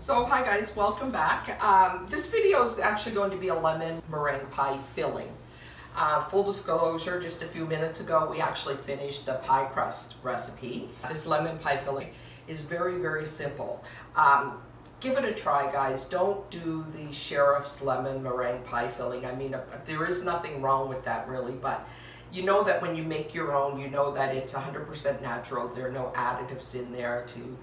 So hi guys, welcome back. This video is actually going to be a lemon meringue pie filling. Full disclosure, just a few minutes ago we actually finished the pie crust recipe. This lemon pie filling is very, very simple. Give it a try, guys. Don't do the sheriff's lemon meringue pie filling. I mean, there is nothing wrong with that really, but you know that when you make your own, you know that it's 100% natural. There are no additives in there to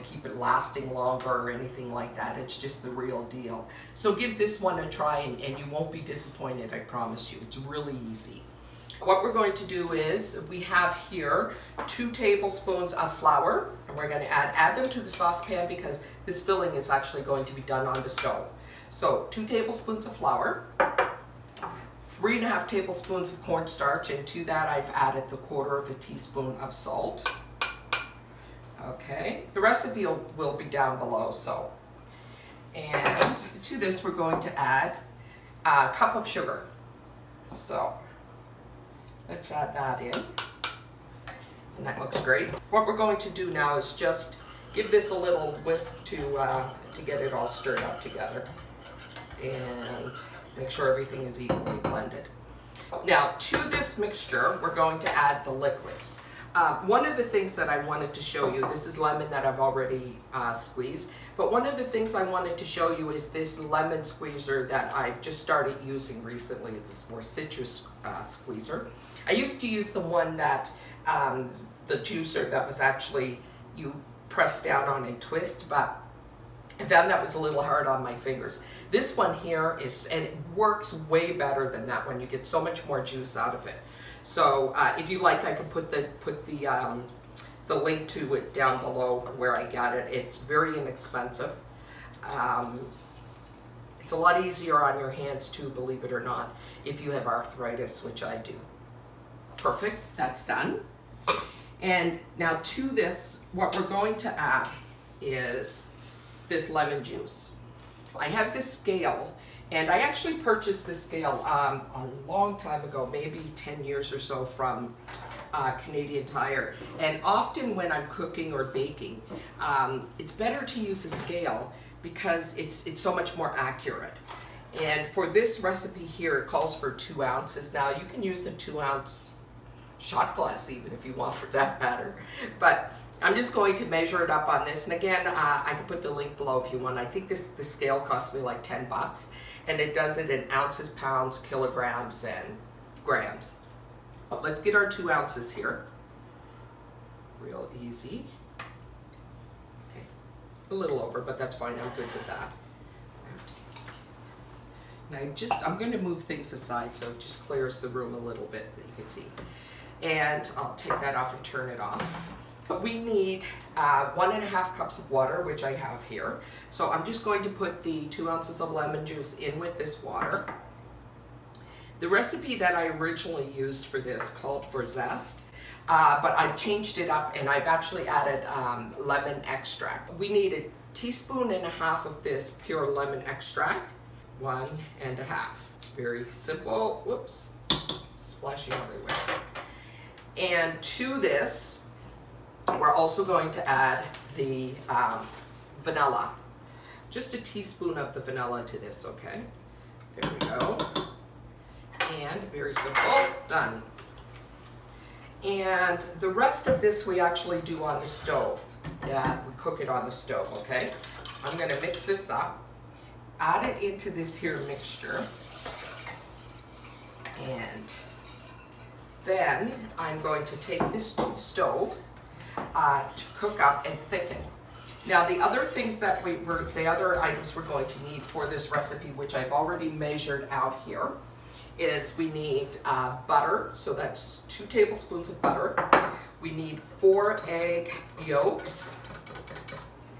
keep it lasting longer or anything like that. It's just the real deal. So give this one a try and you won't be disappointed, I promise you. It's really easy. What we're going to do is, we have here 2 tablespoons of flour, and we're going to add them to the saucepan because this filling is actually going to be done on the stove. So 2 tablespoons of flour, 3.5 tablespoons of cornstarch, and to that I've added the 1/4 teaspoon of salt. Okay, the recipe will be down below, so. And to this we're going to add a cup of sugar. So let's add that in, and that looks great. What we're going to do now is just give this a little whisk to get it all stirred up together and make sure everything is evenly blended. Now to this mixture we're going to add the liquids. One of the things that I wanted to show you, this is lemon that I've already squeezed, but one of the things I wanted to show you is this lemon squeezer that I've just started using recently. It's this more citrus squeezer. I used to use the one that, the juicer that was actually, you press down on and twist, but I found that was a little hard on my fingers. This one here is, and it works way better than that one. You get so much more juice out of it. So if you like, I can put the link to it down below where I got it. It's very inexpensive. It's a lot easier on your hands too, believe it or not, if you have arthritis, which I do. Perfect, that's done. And now to this, what we're going to add is this lemon juice. I have this scale, and I actually purchased this scale a long time ago, maybe 10 years or so, from Canadian Tire. And often when I'm cooking or baking, it's better to use a scale because it's so much more accurate. And for this recipe here, it calls for 2 ounces. Now you can use a 2-ounce shot glass even if you want, for that matter. But I'm just going to measure it up on this. And again, I can put the link below if you want. I think the scale cost me like 10 bucks. And it does it in ounces, pounds, kilograms, and grams. Let's get our 2 ounces here. Real easy. Okay, a little over, but that's fine. I'm good with that. And I'm going to move things aside so it just clears the room a little bit that you can see. And I'll take that off and turn it off. We need 1.5 cups of water, which I have here. So I'm just going to put the 2 ounces of lemon juice in with this water. The recipe that I originally used for this called for zest, but I've changed it up and I've actually added lemon extract. We need 1.5 teaspoons of this pure lemon extract. 1.5. Very simple. Whoops, splashing everywhere. And to this, we're also going to add the vanilla. Just 1 teaspoon of the vanilla to this, okay? There we go. And very simple, done. And the rest of this we actually do on the stove. Yeah, we cook it on the stove, okay? I'm gonna mix this up, add it into this here mixture, and then I'm going to take this to the stove to cook up and thicken. Now the other things that the other items we're going to need for this recipe, which I've already measured out here, is we need butter, so that's 2 tablespoons of butter. We need 4 egg yolks.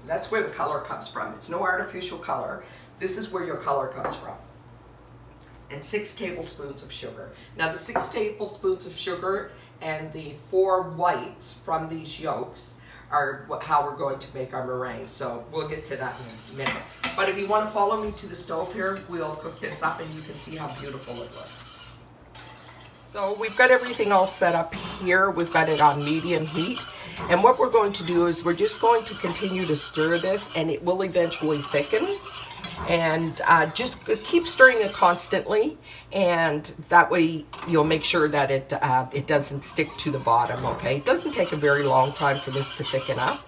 That's where the color comes from. It's no artificial color. This is where your color comes from. And 6 tablespoons of sugar. Now the 6 tablespoons of sugar and the 4 whites from these yolks are how we're going to make our meringue. So we'll get to that in a minute. But if you want to follow me to the stove here, we'll cook this up and you can see how beautiful it looks. So we've got everything all set up here. We've got it on medium heat. And what we're going to do is we're just going to continue to stir this, and it will eventually thicken. And just keep stirring it constantly, and that way you'll make sure that it doesn't stick to the bottom, okay? It doesn't take a very long time for this to thicken up,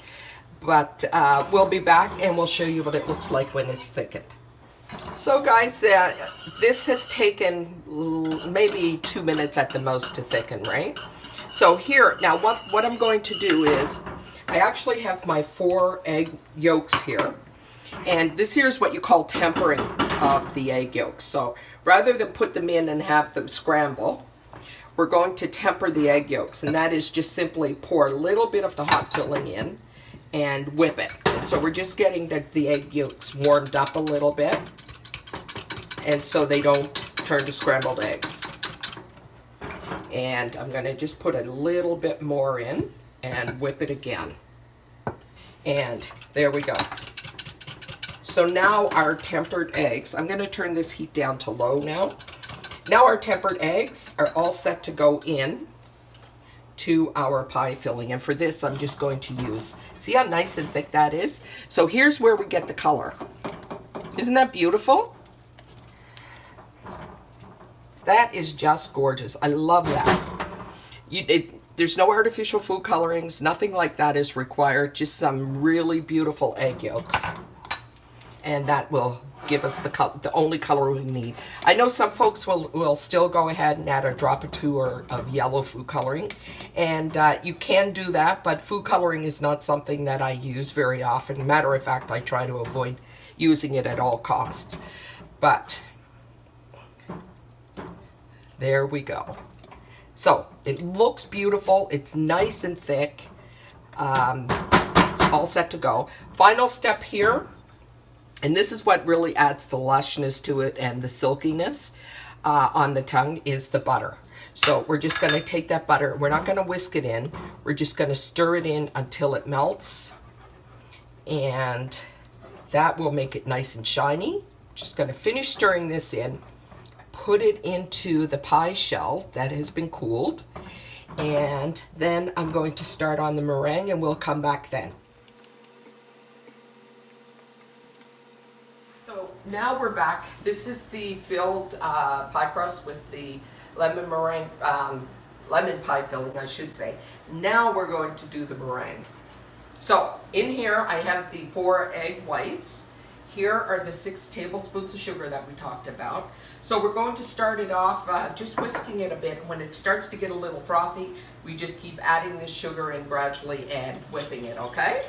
but we'll be back and we'll show you what it looks like when it's thickened. So guys, this has taken maybe 2 minutes at the most to thicken, right? So here, now what I'm going to do is, I actually have my 4 egg yolks here. And this here is what you call tempering of the egg yolks. So rather than put them in and have them scramble, we're going to temper the egg yolks. And that is just simply pour a little bit of the hot filling in and whip it. And so we're just getting the egg yolks warmed up a little bit, and so they don't turn to scrambled eggs. And I'm going to just put a little bit more in and whip it again. And there we go. So now our tempered eggs, I'm going to turn this heat down to low now. Now our tempered eggs are all set to go in to our pie filling. And for this, I'm just going to use, see how nice and thick that is? So here's where we get the color. Isn't that beautiful? That is just gorgeous. I love that. There's no artificial food colorings, nothing like that is required, just some really beautiful egg yolks. And that will give us the only color we need. I know some folks will still go ahead and add a drop or two of yellow food coloring. And you can do that, but food coloring is not something that I use very often. Matter of fact, I try to avoid using it at all costs. But there we go. So it looks beautiful. It's nice and thick. It's all set to go. Final step here. And this is what really adds the lushness to it and the silkiness on the tongue is the butter. So we're just going to take that butter. We're not going to whisk it in. We're just going to stir it in until it melts. And that will make it nice and shiny. Just going to finish stirring this in. Put it into the pie shell that has been cooled. And then I'm going to start on the meringue, and we'll come back then. Now we're back. This is the filled pie crust with the lemon meringue, lemon pie filling, I should say. Now we're going to do the meringue. So in here I have the 4 egg whites. Here are the 6 tablespoons of sugar that we talked about. So we're going to start it off just whisking it a bit. When it starts to get a little frothy, we just keep adding the sugar in gradually and whipping it, okay?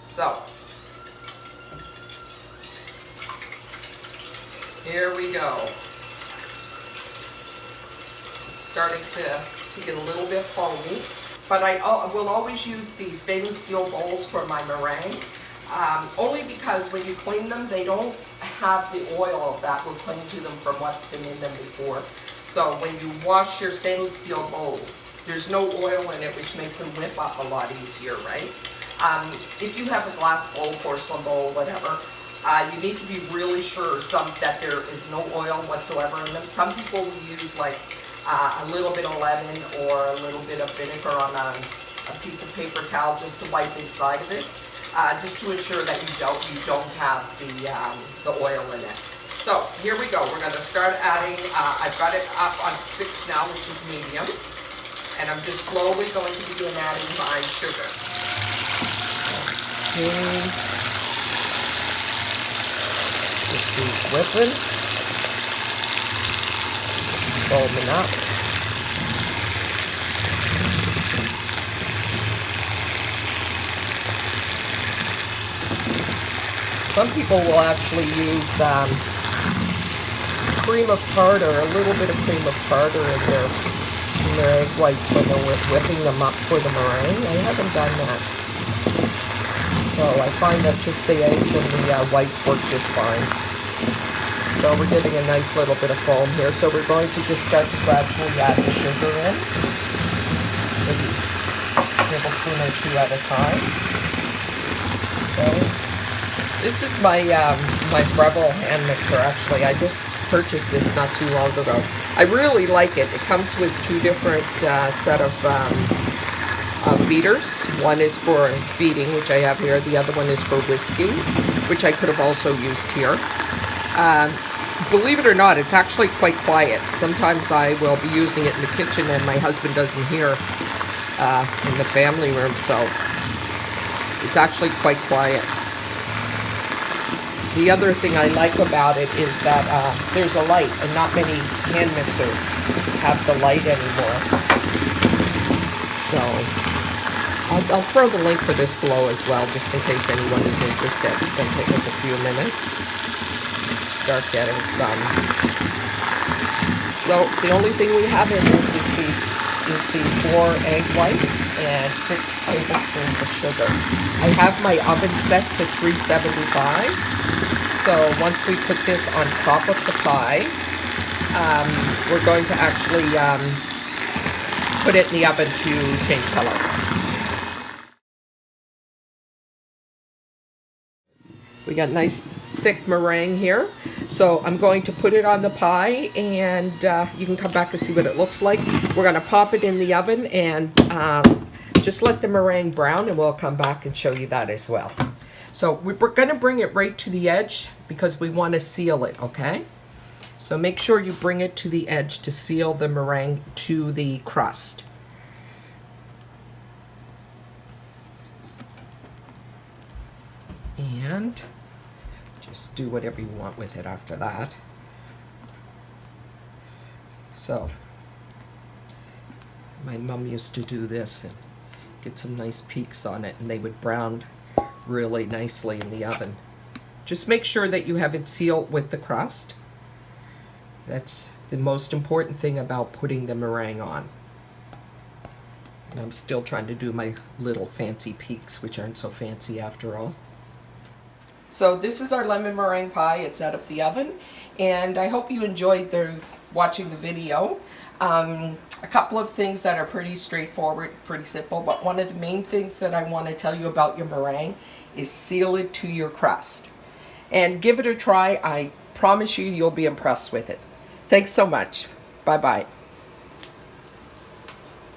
So here we go. It's starting to get a little bit foamy, but I will always use the stainless steel bowls for my meringue, only because when you clean them, they don't have the oil that will cling to them from what's been in them before. So when you wash your stainless steel bowls, there's no oil in it, which makes them whip up a lot easier, right? If you have a glass bowl, porcelain bowl, whatever, you need to be really sure that there is no oil whatsoever in them. Some people will use like a little bit of lemon or a little bit of vinegar on a piece of paper towel just to wipe inside of it, just to ensure that you don't have the oil in it. So here we go. We're going to start adding. I've got it up on 6 now, which is medium, and I'm just slowly going to begin adding my sugar. Okay. Just keep whipping, foaming up. Some people will actually use cream of tartar, a little bit of cream of tartar in their egg whites when they're whipping them up for the meringue. I haven't done that. So I find that just the eggs and the whites work just fine. So we're getting a nice little bit of foam here. So we're going to just start to gradually add the sugar in. Maybe a tablespoon or 2 at a time. Okay. This is my my Breville hand mixer, actually. I just purchased this not too long ago. I really like it. It comes with 2 different set of beaters. One is for beating, which I have here. The other one is for whisking, which I could have also used here. Believe it or not, it's actually quite quiet. Sometimes I will be using it in the kitchen and my husband doesn't hear in the family room, so it's actually quite quiet. The other thing I like about it is that there's a light, and not many hand mixers have the light anymore. So I'll throw the link for this below as well, just in case anyone is interested. It's going to take us a few minutes. Start getting some. So the only thing we have in this is the 4 egg whites and 6 tablespoons of sugar. I have my oven set to 375. So once we put this on top of the pie, we're going to actually put it in the oven to change color. We got nice thick meringue here. So I'm going to put it on the pie, and you can come back and see what it looks like. We're going to pop it in the oven and just let the meringue brown, and we'll come back and show you that as well. So we're going to bring it right to the edge because we want to seal it, okay? So make sure you bring it to the edge to seal the meringue to the crust. And just do whatever you want with it after that. So my mom used to do this and get some nice peaks on it, and they would brown really nicely in the oven. Just make sure that you have it sealed with the crust. That's the most important thing about putting the meringue on. And I'm still trying to do my little fancy peaks, which aren't so fancy after all. So this is our lemon meringue pie. It's out of the oven, and I hope you enjoyed watching the video. A couple of things that are pretty straightforward, pretty simple, but one of the main things that I want to tell you about your meringue is seal it to your crust. And give it a try. I promise you, you'll be impressed with it. Thanks so much. Bye-bye.